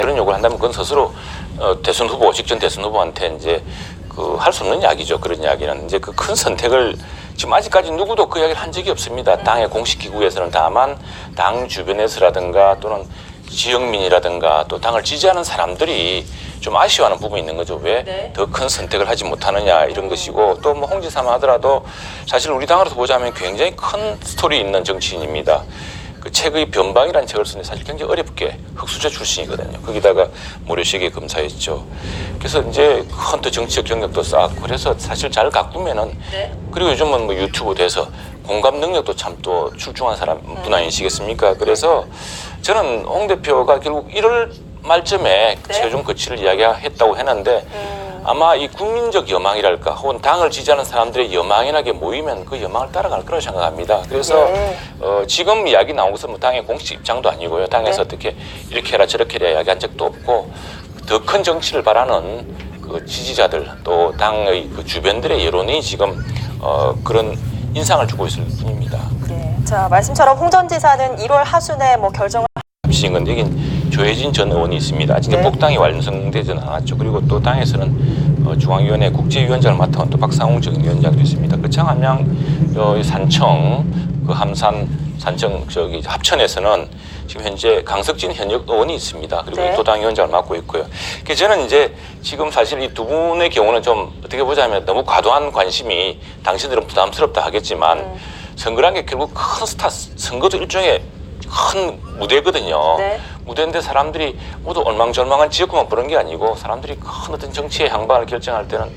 그런 요구를 한다면 그건 스스로 대선 후보, 직전 대선 후보한테 이제 그 할 수 없는 이야기죠. 그런 이야기는 이제 그 큰 선택을 지금 아직까지 누구도 그 이야기를 한 적이 없습니다. 당의 공식 기구에서는. 다만 당 주변에서라든가 또는 지역민이라든가 또 당을 지지하는 사람들이 좀 아쉬워하는 부분이 있는 거죠. 왜 더 큰 선택을 하지 못하느냐 이런 것이고, 또 뭐 홍지사만 하더라도 사실 우리 당으로서 보자면 굉장히 큰 스토리 있는 정치인입니다. 그 책의 변방이라는 책을 쓰는데 사실 굉장히 어렵게 흑수저 출신이거든요. 거기다가 모래시계 검사였죠. 그래서 이제 큰 또 정치적 경력도 쌓았고, 그래서 사실 잘 가꾸면은 그리고 요즘은 뭐 유튜브 돼서 공감 능력도 참 또 출중한 분 아니시겠습니까? 그래서 저는 홍 대표가 결국 1월 말쯤에 최종 거취를 이야기했다고 했는데 아마 이 국민적 여망이랄까 혹은 당을 지지하는 사람들의 여망이나게 모이면 그 여망을 따라갈 거라고 생각합니다. 그래서 지금 이야기 나온 것은 뭐 당의 공식 입장도 아니고요. 당에서 어떻게 이렇게 해라 저렇게 해라 이야기한 적도 없고, 더 큰 정치를 바라는 그 지지자들 또 당의 그 주변들의 여론이 지금 그런 인상을 주고 있을 뿐입니다. 네. 자, 말씀처럼 홍 전 지사는 1월 하순에 뭐 결정을 합치신 건데 여긴 조혜진 전 의원이 있습니다. 아직 복당이 완성되지는 않았죠. 그리고 또 당에서는 중앙위원회 국제위원장을 맡아온 또 박상웅 전 위원장도 있습니다. 그 창안양 산청 그 함산 산청 저기 합천에서는 지금 현재 강석진 현역 의원이 있습니다. 그리고 또 당위원장을 맡고 있고요. 그래서 저는 이제 지금 사실 이 두 분의 경우는 좀 어떻게 보자면 너무 과도한 관심이 당신들은 부담스럽다 하겠지만 선거란 게 결국 큰 스타, 선거도 일종의 큰 무대거든요. 무대인데 사람들이 모두 얼망절망한 지역구만 보는 게 아니고 사람들이 큰 어떤 정치의 향방을 결정할 때는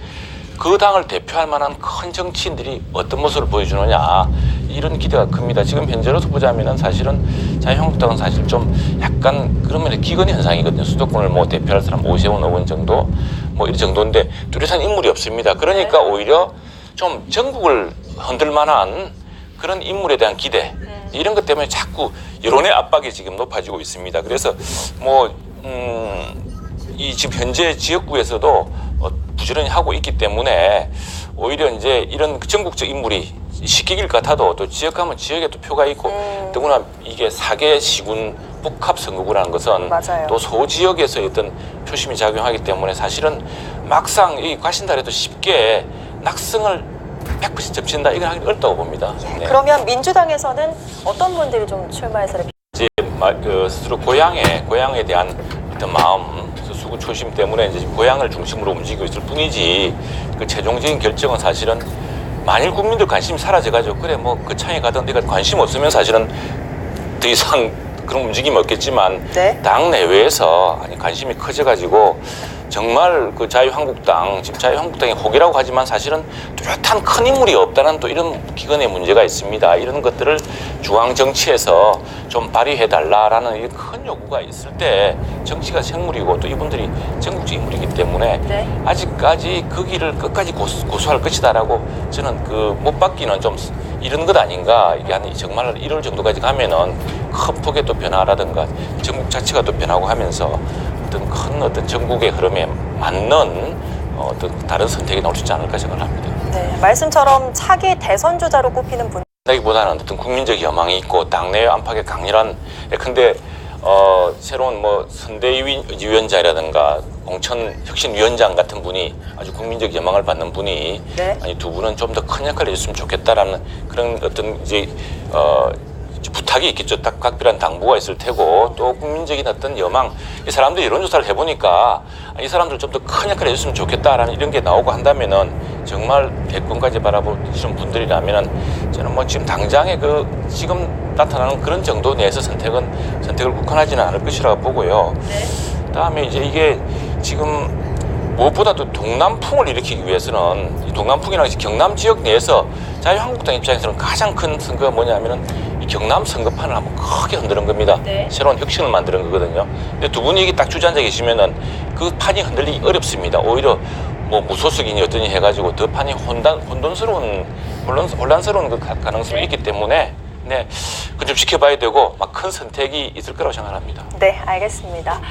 그 당을 대표할 만한 큰 정치인들이 어떤 모습을 보여주느냐 이런 기대가 큽니다. 지금 현재로서 보자면은 사실은 자유한국당은 사실 좀 약간 그러면 기근 현상이거든요. 수도권을 뭐 대표할 사람 오세훈 의원 정도 뭐 이 정도인데 뚜렷한 인물이 없습니다. 그러니까 오히려 좀 전국을 흔들 만한 그런 인물에 대한 기대 이런 것 때문에 자꾸 여론의 압박이 지금 높아지고 있습니다. 그래서 뭐 이 지금 현재 지역구에서도 부지런히 하고 있기 때문에 오히려 이제 이런 전국적 인물이 시기길 같아도 또 지역 가면 지역에 또 표가 있고 더구나 이게 4개 시군 복합 선거구라는 것은 또 소지역에서 어떤 표심이 작용하기 때문에 사실은 막상 이 가신다래도 쉽게 낙승을 100% 접친다 이건 하기 어렵다고 봅니다. 그러면 민주당에서는 어떤 분들이 좀 출마해서 이제 스스로 고향에 대한 어떤 마음, 수구 초심 때문에 이제 고향을 중심으로 움직이고 있을 뿐이지 그 최종적인 결정은 사실은 만일 국민들 관심이 사라져가지고 그래 뭐 그 창에 가던 데가 관심 없으면 사실은 더 이상 그런 움직임이 없겠지만 당 내외에서 관심이 커져가지고 정말 그 자유한국당, 지금 자유한국당의 호기라고 하지만 사실은 뚜렷한 큰 인물이 없다는 또 이런 기근의 문제가 있습니다. 이런 것들을 중앙 정치에서 좀 발휘해달라라는 큰 요구가 있을 때 정치가 생물이고 또 이분들이 전국적 인물이기 때문에 아직까지 그 길을 끝까지 고수할 것이다라고 저는 그 못 받기는 좀 이런 것 아닌가. 이게 한 정말 1월 정도까지 가면은 큰 폭의 또 변화라든가 전국 자체가 또 변하고 하면서 어떤 큰 어떤 전국의 흐름에 맞는 어떤 다른 선택이 나올 수 있지 않을까 생각합니다. 네, 말씀처럼 차기 대선 주자로 꼽히는 분. 보다는 어떤 국민적 여망이 있고 당내 안팎의 강렬한 근데 새로운 뭐 선대위원장이라든가 공천혁신위원장 같은 분이 아주 국민적 여망을 받는 분이 아니 두 분은 좀 더 큰 역할을 해줬으면 좋겠다라는 그런 어떤 이제 부탁이 있겠죠. 딱 각별한 당부가 있을 테고 또 국민적인 어떤 여망 이 사람들이 여론조사를 해보니까 이 사람들 좀 더 큰 역할을 해줬으면 좋겠다라는 이런 게 나오고 한다면은 정말 대권까지 바라보시는 분들이라면은 저는 뭐 지금 당장에 그 지금 나타나는 그런 정도 내에서 선택을 국한하지는 않을 것이라고 보고요. 그다음에 이제 이게 지금 무엇보다도 동남풍을 일으키기 위해서는 이 동남풍이라는 것이 경남 지역 내에서 자유한국당 입장에서는 가장 큰 선거가 뭐냐면은 이 경남 선거판을 한번 크게 흔드는 겁니다. 새로운 혁신을 만드는 거거든요. 근데 두 분이 이게 딱 주저앉아 계시면은 그 판이 흔들리기 어렵습니다. 오히려 뭐 무소속이니 어떠니 해가지고 더 판이 혼란스러운 그 가능성이 있기 때문에 그건 좀 지켜봐야 되고 막 큰 선택이 있을 거라고 생각합니다. 네, 알겠습니다.